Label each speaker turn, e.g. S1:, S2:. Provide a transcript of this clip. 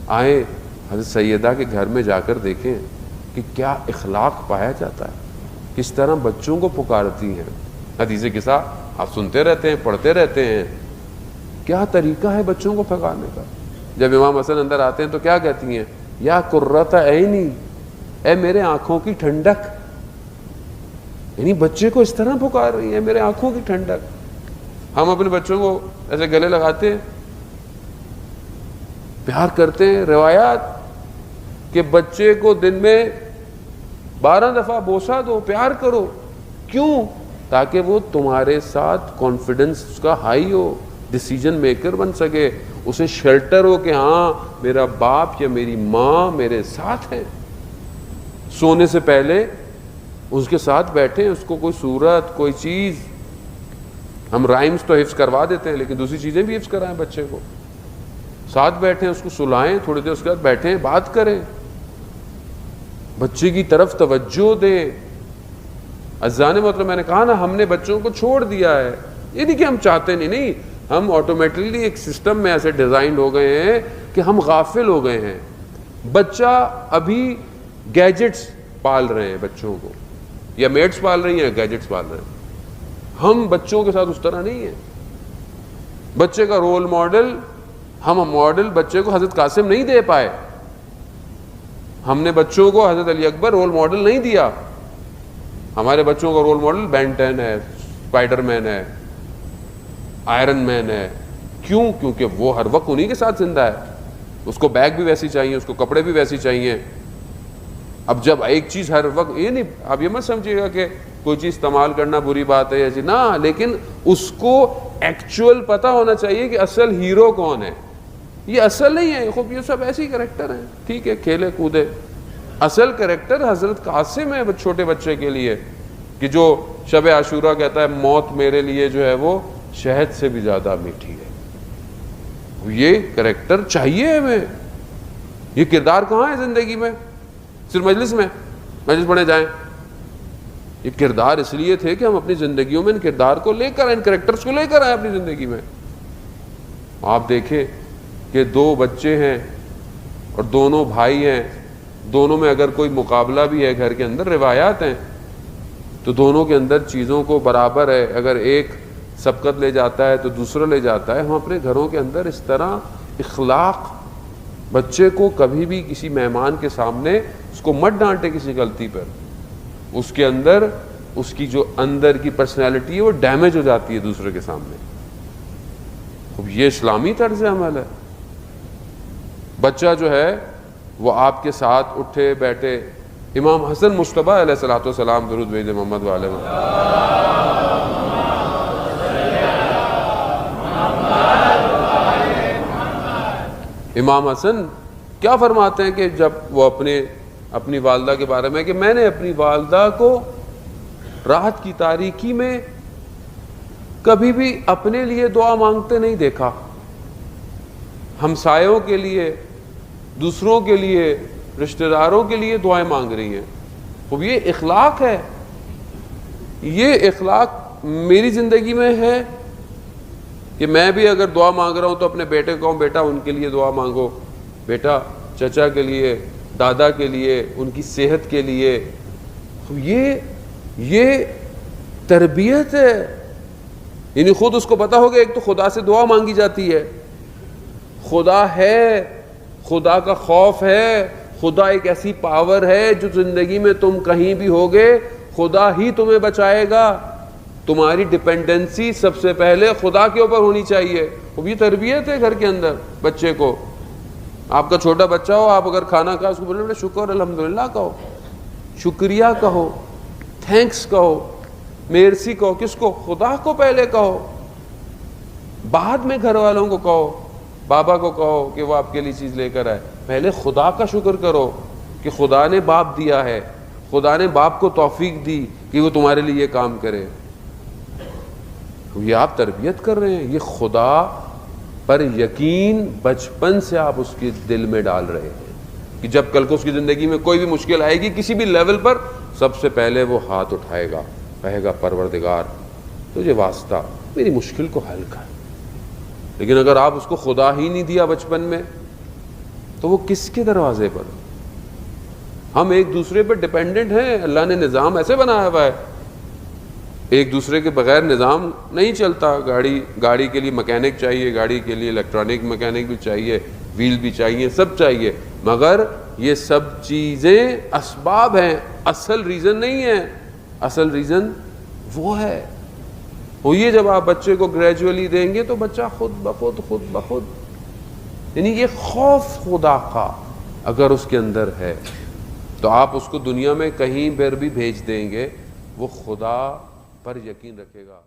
S1: آئیں حضرت سیدہ کے گھر میں جا کر دیکھیں کہ کیا اخلاق پایا جاتا ہے، کس طرح بچوں کو پکارتی ہیں. حدیث قصہ آپ سنتے رہتے ہیں، پڑھتے رہتے ہیں، کیا طریقہ ہے بچوں کو پکارنے کا. جب امام حسن اندر آتے ہیں تو کیا کہتی ہیں؟ یا قرۃ عینی، اے میرے آنکھوں کی ٹھنڈک. یعنی بچے کو اس طرح پکار رہی ہے، میرے آنکھوں کی ٹھنڈک. ہم اپنے بچوں کو ایسے گلے لگاتے ہیں، پیار کرتے ہیں. روایات کہ بچے کو دن میں 12 دفعہ بوسہ دو، پیار کرو. کیوں؟ تاکہ وہ تمہارے ساتھ کانفیڈنس اس کا ہائی ہو، ڈیسیجن میکر بن سکے، اسے شیلٹر ہو کہ ہاں میرا باپ یا میری ماں میرے ساتھ ہے. سونے سے پہلے اس کے ساتھ بیٹھیں، اس کو کوئی صورت، کوئی چیز. ہم رائمز تو حفظ کروا دیتے ہیں لیکن دوسری چیزیں بھی حفظ کرائیں بچے کو. ساتھ بیٹھیں، اس کو سلائیں، تھوڑی دیر اس کے بعد بیٹھیں، بات کریں، بچے کی طرف توجہ دیں. عزیزان محترم، میں نے کہا نا ہم نے بچوں کو چھوڑ دیا ہے. یہ نہیں کہ ہم چاہتے نہیں، ہم آٹومیٹکلی ایک سسٹم میں ایسے ڈیزائنڈ ہو گئے ہیں کہ ہم غافل ہو گئے ہیں. بچہ ابھی گیجٹس پال رہے ہیں بچوں کو، یا میڈس پال رہی ہیں، گیجٹس پال رہے ہیں. ہم بچوں کے ساتھ اس طرح نہیں ہیں. بچے کا رول ماڈل، ہم ماڈل بچے کو حضرت قاسم نہیں دے پائے. ہم نے بچوں کو حضرت علی اکبر رول ماڈل نہیں دیا. ہمارے بچوں کا رول ماڈل بین 10 ہے، اسپائڈر مین ہے، آئرن مین ہے. کیوں؟ کیونکہ وہ ہر وقت انہی کے ساتھ زندہ ہے. اس کو بیگ بھی ویسی چاہیے، اس کو کپڑے بھی ویسی چاہیے. اب جب ایک چیز ہر وقت، یہ نہیں آپ یہ مت سمجھیے گا کہ کوئی چیز استعمال کرنا بری بات ہے ایسی نہ، لیکن اس کو ایکچوئل پتا ہونا چاہیے کہ اصل ہیرو کون ہے. یہ اصل نہیں ہے، خوب یہ سب ایسے ہی کریکٹر ہیں. ٹھیک ہے، کھیلے کودے. اصل کریکٹر حضرت قاسم ہے چھوٹے بچے کے لیے، کہ جو شب عاشورہ کہتا ہے موت میرے لیے جو ہے وہ شہد سے بھی زیادہ میٹھی ہے. یہ کریکٹر چاہیے ہمیں. یہ کردار کہاں ہے زندگی میں؟ صرف مجلس میں، مجلس پڑھنے جائیں. یہ کردار اس لیے تھے کہ ہم اپنی زندگیوں میں ان کردار کو لے کر، ان کریکٹرز کو لے کر آئیں اپنی زندگی میں. آپ دیکھیں کہ 2 بچے ہیں اور دونوں بھائی ہیں، دونوں میں اگر کوئی مقابلہ بھی ہے گھر کے اندر، روایات ہیں تو دونوں کے اندر چیزوں کو برابر ہے. اگر ایک سبقت لے جاتا ہے تو دوسرا لے جاتا ہے. ہم اپنے گھروں کے اندر اس طرح اخلاق، بچے کو کبھی بھی کسی مہمان کے سامنے اس کو مت ڈانٹے کسی غلطی پر. اس کے اندر اس کی جو اندر کی پرسنالٹی ہے وہ ڈیمیج ہو جاتی ہے دوسرے کے سامنے. اب یہ اسلامی طرز عمل ہے. بچہ جو ہے وہ آپ کے ساتھ اٹھے بیٹھے. امام حسن مصطفیٰ علیہ الصلوۃ والسلام، درود بھیجے محمد والے. امام حسن کیا فرماتے ہیں کہ جب وہ اپنی والدہ کے بارے میں کہ میں نے اپنی والدہ کو رات کی تاریکی میں کبھی بھی اپنے لیے دعا مانگتے نہیں دیکھا. ہمسایوں کے لیے، دوسروں کے لیے، رشتہ داروں کے لیے دعائیں مانگ رہی ہیں. اب یہ اخلاق ہے. یہ اخلاق میری زندگی میں ہے کہ میں بھی اگر دعا مانگ رہا ہوں تو اپنے بیٹے کو کہوں بیٹا ان کے لیے دعا مانگو، بیٹا چچا کے لیے، دادا کے لیے، ان کی صحت کے لیے. یہ تربیت ہے. یعنی خود اس کو پتا ہوگا ایک تو خدا سے دعا مانگی جاتی ہے، خدا ہے، خدا کا خوف ہے، خدا ایک ایسی پاور ہے جو زندگی میں تم کہیں بھی ہوگے خدا ہی تمہیں بچائے گا. تمہاری ڈپینڈنسی سب سے پہلے خدا کے اوپر ہونی چاہیے. اب یہ تربیت ہے گھر کے اندر بچے کو. آپ کا چھوٹا بچہ ہو، آپ اگر کھانا کھا اس کو بولے شکر الحمدللہ کہو، شکریہ کہو، تھینکس کہو، میرسی کہو. کس کو؟ خدا کو پہلے کہو، بعد میں گھر والوں کو کہو، بابا کو کہو کہ وہ آپ کے لیے چیز لے کر آئے. پہلے خدا کا شکر کرو کہ خدا نے باپ دیا ہے، خدا نے باپ کو توفیق دی کہ وہ تمہارے لیے یہ کام کرے. یہ آپ تربیت کر رہے ہیں. یہ خدا پر یقین بچپن سے آپ اس کے دل میں ڈال رہے ہیں کہ جب کل کو اس کی زندگی میں کوئی بھی مشکل آئے گی کسی بھی لیول پر، سب سے پہلے وہ ہاتھ اٹھائے گا، کہے گا پروردگار تجھے واسطہ میری مشکل کو حل کر. لیکن اگر آپ اس کو خدا ہی نہیں دیا بچپن میں، تو وہ کس کے دروازے پر؟ ہم ایک دوسرے پر ڈیپینڈنٹ ہیں. اللہ نے نظام ایسے بنایا ہوا ہے, ایک دوسرے کے بغیر نظام نہیں چلتا. گاڑی کے لیے مکینک چاہیے, گاڑی کے لیے الیکٹرانک مکینک بھی چاہیے, ویل بھی چاہیے, سب چاہیے, مگر یہ سب چیزیں اسباب ہیں, اصل ریزن نہیں ہے. اصل ریزن وہ ہے. وہ یہ جب آپ بچے کو گریجولی دیں گے تو بچہ خود بخود یعنی یہ خوف خدا کا اگر اس کے اندر ہے تو آپ اس کو دنیا میں کہیں پر بھی بھیج دیں گے, وہ خدا پر یقین رکھے گا.